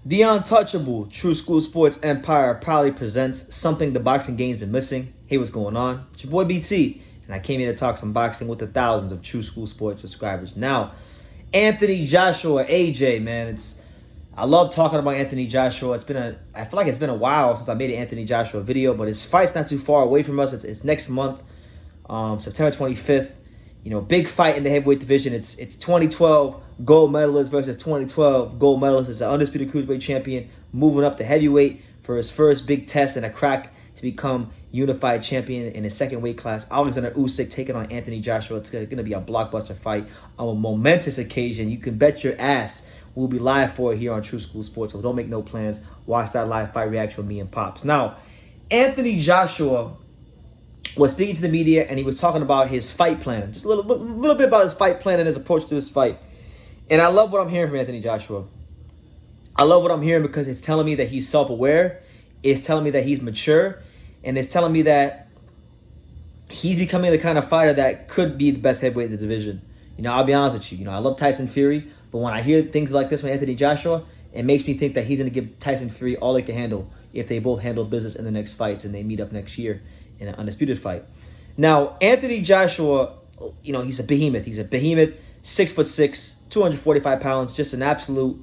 The Untouchable True School Sports Empire proudly presents something the boxing game's been missing. Hey, what's going on? It's your boy BT, and I came here to talk some boxing with the thousands of True School Sports subscribers. Now, Anthony Joshua, AJ, man, I love talking about Anthony Joshua. I feel like it's been a while since I made an Anthony Joshua video, but his fight's not too far away from us. It's next month, September 25th. You know, big fight in the heavyweight division. It's 2012 gold medalist versus 2012 gold medalist. It's an undisputed cruiserweight champion moving up to heavyweight for his first big test and a crack to become unified champion in his second weight class. Oleksandr Usyk taking on Anthony Joshua. It's going to be a blockbuster fight on a momentous occasion. You can bet your ass we'll be live for it here on True School Sports. So don't make no plans. Watch that live fight reaction with me and Pops. Now, Anthony Joshua was speaking to the media, and he was talking about his fight plan. Just a little bit about his fight plan and his approach to this fight. And I love what I'm hearing from Anthony Joshua. I love what I'm hearing because it's telling me that he's self-aware. It's telling me that he's mature. And it's telling me that he's becoming the kind of fighter that could be the best heavyweight in the division. You know, I'll be honest with you. You know, I love Tyson Fury. But when I hear things like this from Anthony Joshua, it makes me think that he's going to give Tyson Fury all he can handle if they both handle business in the next fights and they meet up next year in an undisputed fight. Now, Anthony Joshua, you know, he's a behemoth. He's a behemoth, 6'6", 245 pounds, just an absolute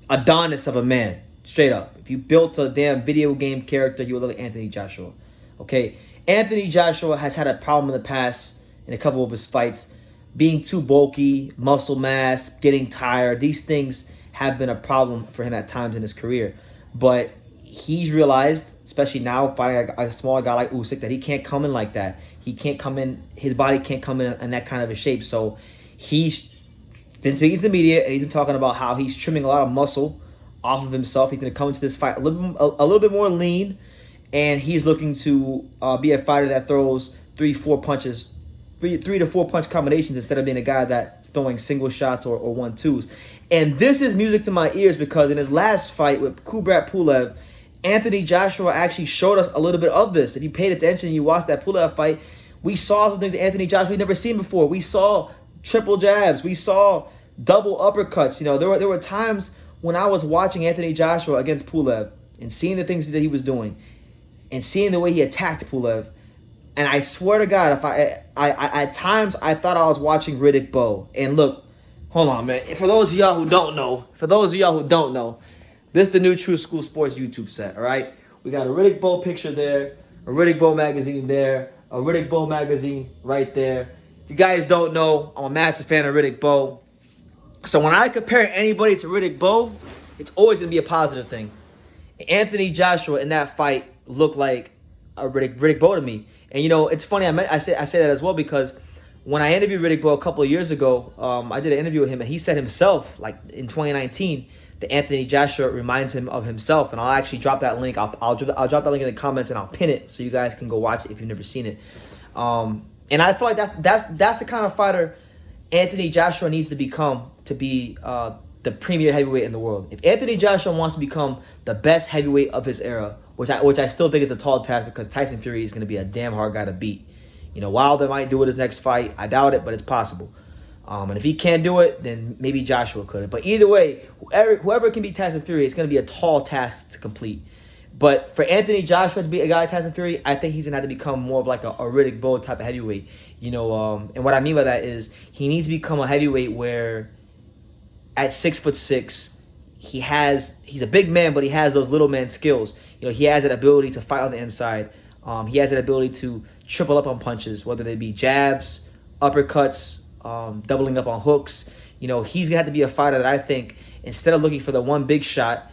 Adonis of a man, straight up. If you built a damn video game character, you would look like Anthony Joshua. Okay, Anthony Joshua has had a problem in the past in a couple of his fights, being too bulky, muscle mass, getting tired. These things have been a problem for him at times in his career. But he's realized, especially now fighting a smaller guy like Usyk, that he can't come in like that. He can't come in, his body can't come in that kind of a shape. So he's been speaking to the media, and he's been talking about how he's trimming a lot of muscle off of himself. He's going to come into this fight a little bit more lean, and he's looking to be a fighter that throws three to four punch combinations instead of being a guy that's throwing single shots or 1-2s. And this is music to my ears because in his last fight with Kubrat Pulev, Anthony Joshua actually showed us a little bit of this. If you paid attention and you watched that Pulev fight, we saw some things that Anthony Joshua we've never seen before. We saw triple jabs. We saw double uppercuts. You know, there were times when I was watching Anthony Joshua against Pulev and seeing the things that he was doing and seeing the way he attacked Pulev. And I swear to God, if I at times I thought I was watching Riddick Bowe. And look, hold on, man. For those of y'all who don't know, this is the new True School Sports YouTube set, all right? We got a Riddick Bowe picture there, a Riddick Bowe magazine there, a Riddick Bowe magazine right there. If you guys don't know, I'm a massive fan of Riddick Bowe. So when I compare anybody to Riddick Bowe, it's always going to be a positive thing. Anthony Joshua in that fight looked like a Riddick Bowe to me. And, you know, it's funny, I say that as well because when I interviewed Riddick Bowe a couple of years ago, I did an interview with him, and he said himself, like in 2019, that Anthony Joshua reminds him of himself. And I'll actually drop that link. I'll drop that link in the comments, and I'll pin it so you guys can go watch it if you've never seen it. And I feel like that's the kind of fighter Anthony Joshua needs to become to be the premier heavyweight in the world. If Anthony Joshua wants to become the best heavyweight of his era, which I still think is a tall task because Tyson Fury is going to be a damn hard guy to beat. You know, Wilder might do it his next fight. I doubt it, but it's possible. And if he can't do it, then maybe Joshua could. But either way, whoever can beat Tyson Fury, it's going to be a tall task to complete. But for Anthony Joshua to be a guy like Tyson Fury, I think he's going to have to become more of like a Riddick Bowe type of heavyweight. You know, and what I mean by that is he needs to become a heavyweight where at 6'6", he's a big man, but he has those little man skills. You know, he has that ability to fight on the inside. He has that ability to triple up on punches, whether they be jabs, uppercuts, doubling up on hooks. You know, he's gonna have to be a fighter that I think, instead of looking for the one big shot,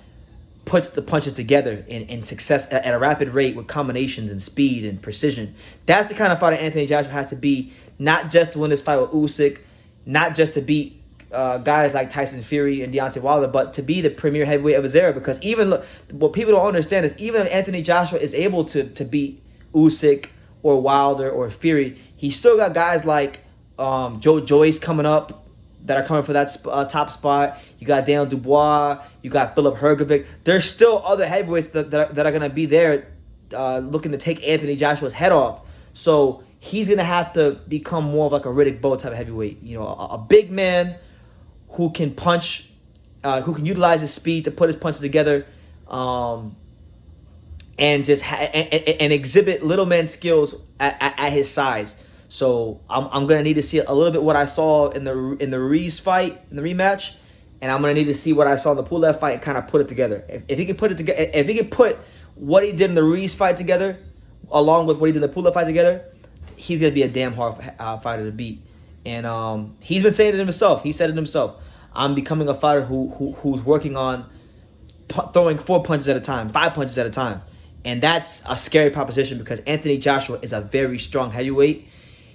puts the punches together in success at a rapid rate with combinations and speed and precision. That's the kind of fighter Anthony Joshua has to be, not just to win this fight with Usyk, not just to beat guys like Tyson Fury and Deontay Wilder, but to be the premier heavyweight of his era. Because even look, what people don't understand is even if Anthony Joshua is able to beat Usyk or Wilder or Fury, he's still got guys like Joe Joyce coming up that are coming for that top spot. You got Daniel Dubois, you got Philip Hrgovic. There's still other heavyweights that are going to be there looking to take Anthony Joshua's head off. So he's going to have to become more of like a Riddick Bowe type of heavyweight. You know, a big man who can punch who can utilize his speed to put his punches together, and just and exhibit little man skills at his size. So I'm gonna need to see a little bit what I saw in the Ruiz fight, in the rematch, and I'm gonna need to see what I saw in the Pulev fight and kind of put it together. If he can put it together, if he can put what he did in the Ruiz fight together, along with what he did in the Pulev fight together, he's gonna be a damn hard fighter to beat. And he's been saying it himself. He said it himself. I'm becoming a fighter who's working on throwing 4 punches at a time, 5 punches at a time. And that's a scary proposition because Anthony Joshua is a very strong heavyweight.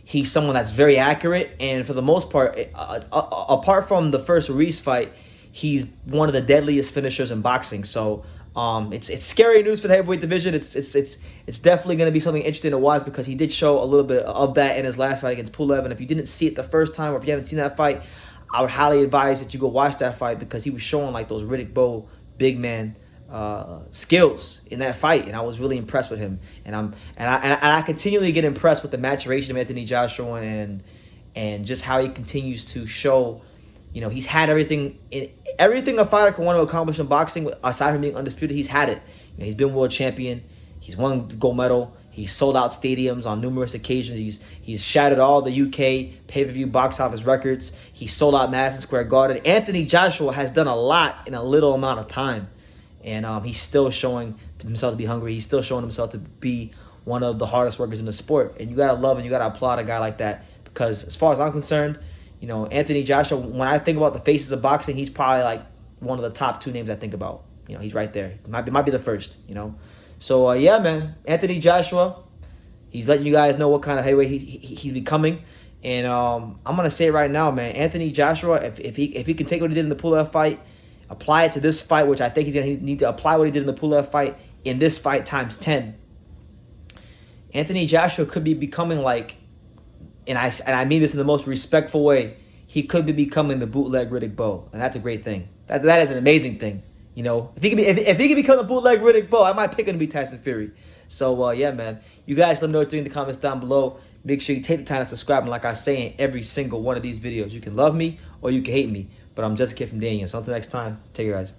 He's someone that's very accurate. And for the most part, apart from the first Reese fight, he's one of the deadliest finishers in boxing. So it's scary news for the heavyweight division. It's definitely going to be something interesting to watch because he did show a little bit of that in his last fight against Pulev. And if you didn't see it the first time or if you haven't seen that fight, I would highly advise that you go watch that fight because he was showing like those Riddick Bowe big man skills in that fight, and I was really impressed with him. And I continually get impressed with the maturation of Anthony Joshua and just how he continues to show. You know, he's had everything a fighter can want to accomplish in boxing. Aside from being undisputed, he's had it. You know, he's been world champion. He's won the gold medal. He's sold out stadiums on numerous occasions. He's shattered all the UK pay-per-view box office records. He sold out Madison Square Garden. Anthony Joshua has done a lot in a little amount of time. And he's still showing himself to be hungry. He's still showing himself to be one of the hardest workers in the sport. And you got to love and you got to applaud a guy like that. Because as far as I'm concerned, you know, Anthony Joshua, when I think about the faces of boxing, he's probably like one of the top 2 names I think about. You know, he's right there. Might be the first, you know. So, yeah, man, Anthony Joshua, he's letting you guys know what kind of heavyweight he's becoming. And I'm going to say it right now, man, Anthony Joshua, if he can take what he did in the Pulev fight, apply it to this fight, which I think he's going to need to apply what he did in the Pulev fight in this fight times 10. Anthony Joshua could be becoming like, and I mean this in the most respectful way, he could be becoming the bootleg Riddick Bowe. And that's a great thing. That is an amazing thing. You know, if he can become a bootleg Riddick Bowe, I might pick him to be Tyson Fury. So, yeah, man. You guys let me know what you think in the comments down below. Make sure you take the time to subscribe. And like I say in every single one of these videos, you can love me or you can hate me. But I'm just a kid from Daniel. So until next time, take care, guys.